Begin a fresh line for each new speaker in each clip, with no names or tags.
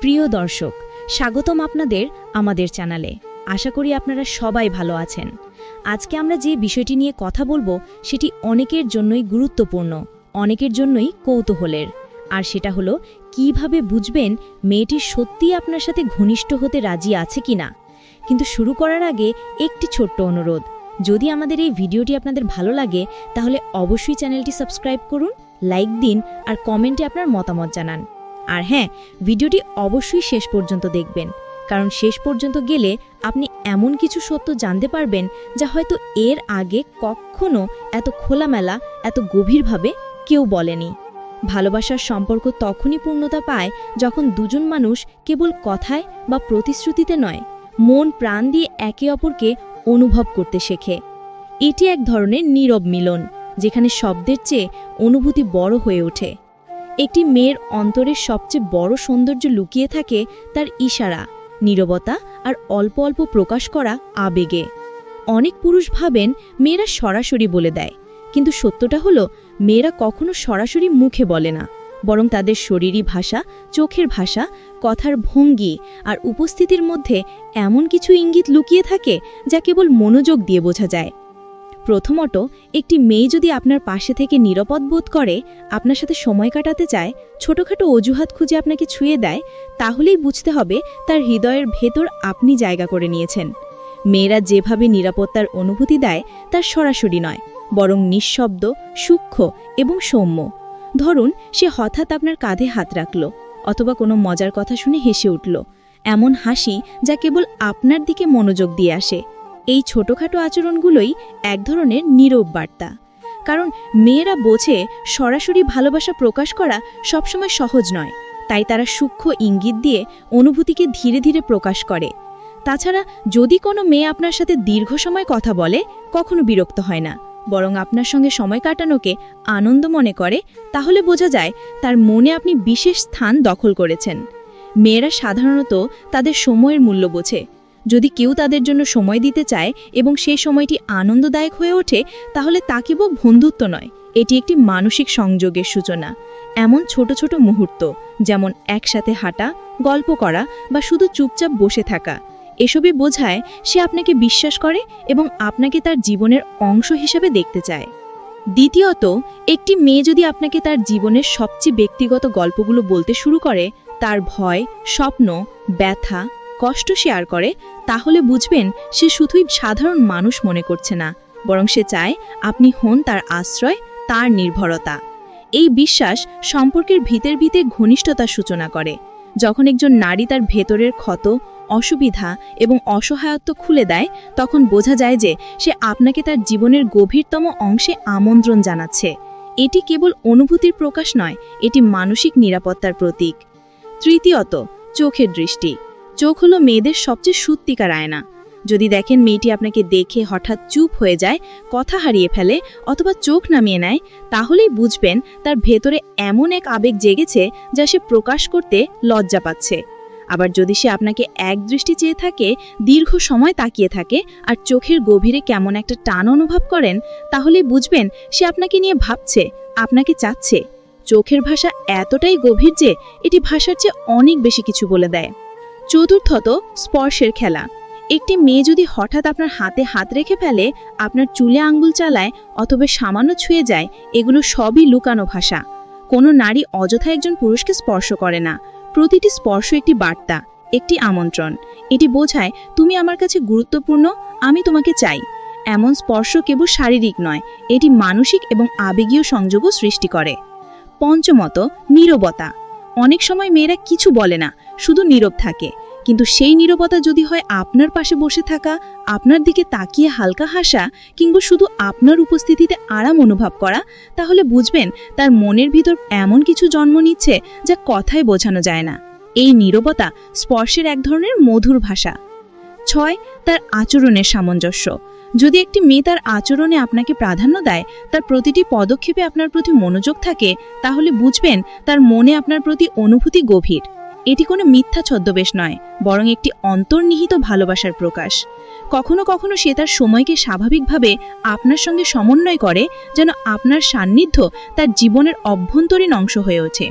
প্রিয় দর্শক, স্বাগতম আপনাদের আমাদের চ্যানেলে। আশা করি আপনারা সবাই ভালো আছেন। আজকে আমরা যে বিষয়টি নিয়ে কথা বলবো সেটি অনেকের জন্যই গুরুত্বপূর্ণ, অনেকের জন্যই কৌতূহলের। আর সেটা হলো কিভাবে বুঝবেন মেয়েটি সত্যিই আপনার সাথে ঘনিষ্ঠ হতে রাজি আছে কিনা। কিন্তু শুরু করার আগে একটি ছোট্ট অনুরোধ, যদি আমাদের এই ভিডিওটি আপনাদের ভালো লাগে তাহলে অবশ্যই চ্যানেলটি সাবস্ক্রাইব করুন, লাইক দিন আর কমেন্টে আপনার মতামত জানান। আর হ্যাঁ, ভিডিওটি অবশ্যই শেষ পর্যন্ত দেখবেন, কারণ শেষ পর্যন্ত গেলে আপনি এমন কিছু সত্য জানতে পারবেন যা হয়তো এর আগে কখনো এত খোলামেলা, এত গভীরভাবে কেউ বলেনি। ভালোবাসার সম্পর্ক তখনই পূর্ণতা পায় যখন দুজন মানুষ কেবল কথায় বা প্রতিশ্রুতিতে নয়, মন প্রাণ দিয়ে একে অপরকে অনুভব করতে শেখে। এটি এক ধরনের নীরব মিলন, যেখানে শব্দের চেয়ে অনুভূতি বড় হয়ে ওঠে। একটি মেয়ের অন্তরের সবচেয়ে বড় সৌন্দর্য লুকিয়ে থাকে তার ইশারা, নীরবতা আর অল্প অল্প প্রকাশ করা আবেগে। অনেক পুরুষ ভাবেন মেয়েরা সরাসরি বলে দেয়, কিন্তু সত্যটা হলো মেয়েরা কখনো সরাসরি মুখে বলে না, বরং তাদের শরীরী ভাষা, চোখের ভাষা, কথার ভঙ্গি আর উপস্থিতির মধ্যে এমন কিছু ইঙ্গিত লুকিয়ে থাকে যা কেবল মনোযোগ দিয়ে বোঝা যায়। প্রথমত, একটি মেয়ে যদি আপনার পাশে থেকে নিরাপদ বোধ করে, আপনার সাথে সময় কাটাতে চায়, ছোটখাটো অজুহাত খুঁজে আপনাকে ছুঁয়ে দেয়, তাহলেই বুঝতে হবে তার হৃদয়ের ভেতর আপনি জায়গা করে নিয়েছেন। মেয়েরা যেভাবে নিরাপত্তার অনুভূতি দেয় তা সরাসরি নয়, বরং নিঃশব্দ, সূক্ষ্ম এবং সৌম্য। ধরুন, সে হঠাৎ আপনার কাঁধে হাত রাখল, অথবা কোনো মজার কথা শুনে হেসে উঠল, এমন হাসি যা কেবল আপনার দিকে মনোযোগ দিয়ে আসে। এই ছোটখাটো আচরণগুলোই এক ধরনের নীরব বার্তা। কারণ মেয়েরা বোঝে সরাসরি ভালোবাসা প্রকাশ করা সবসময় সহজ নয়, তাই তারা সূক্ষ্ম ইঙ্গিত দিয়ে অনুভূতিকে ধীরে ধীরে প্রকাশ করে। তাছাড়া যদি কোনো মেয়ে আপনার সাথে দীর্ঘ সময় কথা বলে, কখনো বিরক্ত হয় না, বরং আপনার সঙ্গে সময় কাটানোকে আনন্দ মনে করে, তাহলে বোঝা যায় তার মনে আপনি বিশেষ স্থান দখল করেছেন। মেয়েরা সাধারণত তাদের সময়ের মূল্য বোঝে। যদি কেউ তাদের জন্য সময় দিতে চায় এবং সেই সময়টি আনন্দদায়ক হয়ে ওঠে, তাহলে তা কেবল বন্ধুত্ব নয়, এটি একটি মানসিক সংযোগের সূচনা। এমন ছোট ছোট মুহূর্ত, যেমন একসাথে হাঁটা, গল্প করা বা শুধু চুপচাপ বসে থাকা, এসবই বোঝায় সে আপনাকে বিশ্বাস করে এবং আপনাকে তার জীবনের অংশ হিসেবে দেখতে চায়। দ্বিতীয়ত, একটি মেয়ে যদি আপনাকে তার জীবনের সবচেয়ে ব্যক্তিগত গল্পগুলো বলতে শুরু করে, তার ভয়, স্বপ্ন, ব্যথা, কষ্ট শেয়ার করে, তাহলে বুঝবেন সে শুধুই সাধারণ মানুষ মনে করছে না, বরং সে চায় আপনি হন তার আশ্রয়, তার নির্ভরতা। এই বিশ্বাস সম্পর্কের ভিতর ঘনিষ্ঠতার সূচনা করে। যখন একজন নারী তার ভেতরের ক্ষত, অসুবিধা এবং অসহায়ত্ব খুলে দেয়, তখন বোঝা যায় যে সে আপনাকে তার জীবনের গভীরতম অংশে আমন্ত্রণ জানাচ্ছে। এটি কেবল অনুভূতির প্রকাশ নয়, এটি মানসিক নিরাপত্তার প্রতীক। তৃতীয়ত, চোখের দৃষ্টি। চোখ হলো মেয়েদের সবচেয়ে সত্যিকার আয়না। যদি দেখেন মেয়েটি আপনাকে দেখে হঠাৎ চুপ হয়ে যায়, কথা হারিয়ে ফেলে অথবা চোখ নামিয়ে নেয়, তাহলেই বুঝবেন তার ভেতরে এমন এক আবেগ জেগেছে যা সে প্রকাশ করতে লজ্জা পাচ্ছে। আবার যদি সে আপনাকে এক দৃষ্টি চেয়ে থাকে, দীর্ঘ সময় তাকিয়ে থাকে আর চোখের গভীরে কেমন একটা টান অনুভব করেন, তাহলেই বুঝবেন সে আপনাকে নিয়ে ভাবছে, আপনাকে চাচ্ছে। চোখের ভাষা এতটাই গভীর যে এটি ভাষার চেয়ে অনেক বেশি কিছু বলে দেয়। চতুর্থত, স্পর্শের খেলা। একটি মেয়ে যদি হঠাৎ আপনার হাতে হাত রেখে ফেলে, আপনার চুলে আঙ্গুল চালায় অথবা সামান্য ছুঁয়ে যায়, এগুলো সবই লুকানো ভাষা। কোনো নারী অযথা একজন পুরুষকে স্পর্শ করে না। প্রতিটি স্পর্শ একটি বার্তা, একটি আমন্ত্রণ। এটি বোঝায় তুমি আমার কাছে গুরুত্বপূর্ণ, আমি তোমাকে চাই। এমন স্পর্শ কেবল শারীরিক নয়, এটি মানসিক এবং আবেগীয় সংযোগও সৃষ্টি করে। পঞ্চমত, নীরবতা। অনেক সময় মেয়েরা কিছু বলে না, শুধু নীরব থাকে, কিন্তু সেই নীরবতা যদি হয় আপনার পাশে বসে থাকা, আপনার দিকে তাকিয়ে হালকা হাসা, কিংবা শুধু আপনার উপস্থিতিতে আরাম অনুভব করা, তাহলে বুঝবেন তার মনের ভিতর এমন কিছু জন্ম নিচ্ছে যা কথায় বোঝানো যায় না। এই নীরবতা স্পর্শের এক ধরনের মধুর ভাষা। 6, তার আচরণের সামঞ্জস্য। যদি একটি মেয়ে তার আচরণে আপনাকে প্রাধান্য দেয়, তার প্রতিটি পদক্ষেপে আপনার প্রতি মনোযোগ থাকে, তাহলে বুঝবেন তার মনে আপনার প্রতি অনুভূতি গভীর। এটি কোনো মিথ্যা ছদ্মবেশ নয়, বরং একটি অন্তর্নিহিত ভালোবাসার প্রকাশ। কখনো কখনো সে তার সময়কে স্বাভাবিকভাবে আপনার সঙ্গে সমন্বয় করে, যেন আপনার সান্নিধ্য তার জীবনের অভ্যন্তরীণ অংশ হয়ে ওঠে।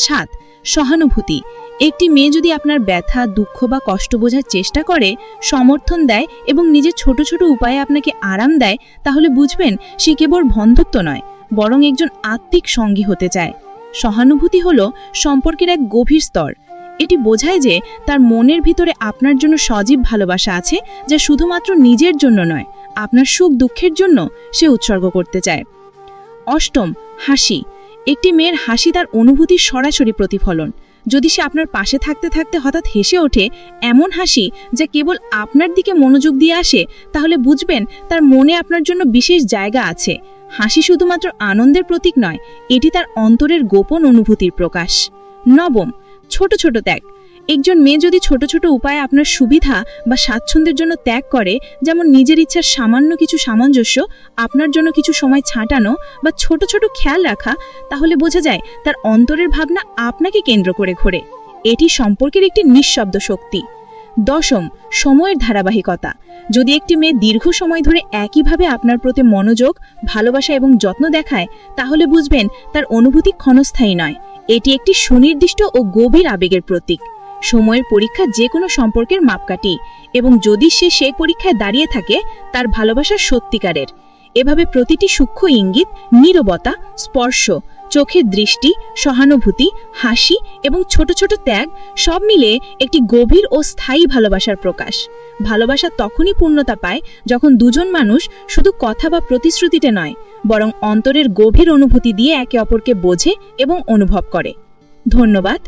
7, সহানুভূতি।
একটি মেয়ে যদি আপনার ব্যথা, দুঃখ বা কষ্ট বোঝার চেষ্টা করে, সমর্থন দেয় এবং নিজের ছোট ছোট উপায়ে আপনাকে আরাম দেয়, তাহলে বুঝবেন সে কেবল বন্ধুত্ব নয়, বরং একজন আত্মিক সঙ্গী হতে চায়। সহানুভূতি হলো সম্পর্কের এক গভীর স্তর। এটি বোঝায় যে তার মনের ভিতরে আপনার জন্য সজীব ভালোবাসা আছে, যা শুধুমাত্র নিজের জন্য নয়, আপনার সুখ দুঃখের জন্য সে উৎসর্গ করতে চায়। অষ্টম, হাসি। একটি মেয়ের হাসি তার অনুভূতির সরাসরি প্রতিফলন। যদি সে আপনার পাশে থাকতে থাকতে হঠাৎ হেসে ওঠে, এমন হাসি যা কেবল আপনার দিকে মনোযোগ দিয়ে আসে, তাহলে বুঝবেন তার মনে আপনার জন্য বিশেষ জায়গা আছে। হাসি শুধুমাত্র আনন্দের প্রতীক নয়, এটি তার অন্তরের গোপন অনুভূতির প্রকাশ। নবম, ছোট ছোট ত্যাগ। একজন মেয়ে যদি ছোট ছোট উপায়ে আপনার সুবিধা বা স্বাচ্ছন্দ্যের জন্য ত্যাগ করে, যেমন নিজের ইচ্ছার সামান্য কিছু সামঞ্জস্য, আপনার জন্য কিছু সময় ছাঁটানো বা ছোট ছোট খেয়াল রাখা, তাহলে বোঝা যায় তার অন্তরের ভাবনা আপনাকে কেন্দ্র করে ঘোরে। এটি সম্পর্কের একটি নিঃশব্দ শক্তি। দশম, সময়ের ধারাবাহিকতা। যদি একটি মেয়ে দীর্ঘ সময় ধরে একইভাবে আপনার প্রতি মনোযোগ, ভালোবাসা এবং যত্ন দেখায়, তাহলে বুঝবেন তার অনুভূতি ক্ষণস্থায়ী নয়, এটি একটি সুনির্দিষ্ট ও গভীর আবেগের প্রতীক। সময়ের পরীক্ষা যে কোনো সম্পর্কের মাপকাঠি, এবং যদি সে সেই পরীক্ষায় দাঁড়িয়ে থাকে, তার ভালোবাসা সত্যিকারের। এভাবে প্রতিটি সূক্ষ্ম ইঙ্গিত, নীরবতা, স্পর্শ, চোখের দৃষ্টি, সহানুভূতি, হাসি এবং ছোট ছোট ত্যাগ সব মিলে একটি গভীর ও স্থায়ী ভালোবাসার প্রকাশ। ভালোবাসা তখনই পূর্ণতা পায় যখন দুজন মানুষ শুধু কথা বা প্রতিশ্রুতিতে নয়, বরং অন্তরের গভীর অনুভূতি দিয়ে একে অপরকে বোঝে এবং অনুভব করে। ধন্যবাদ।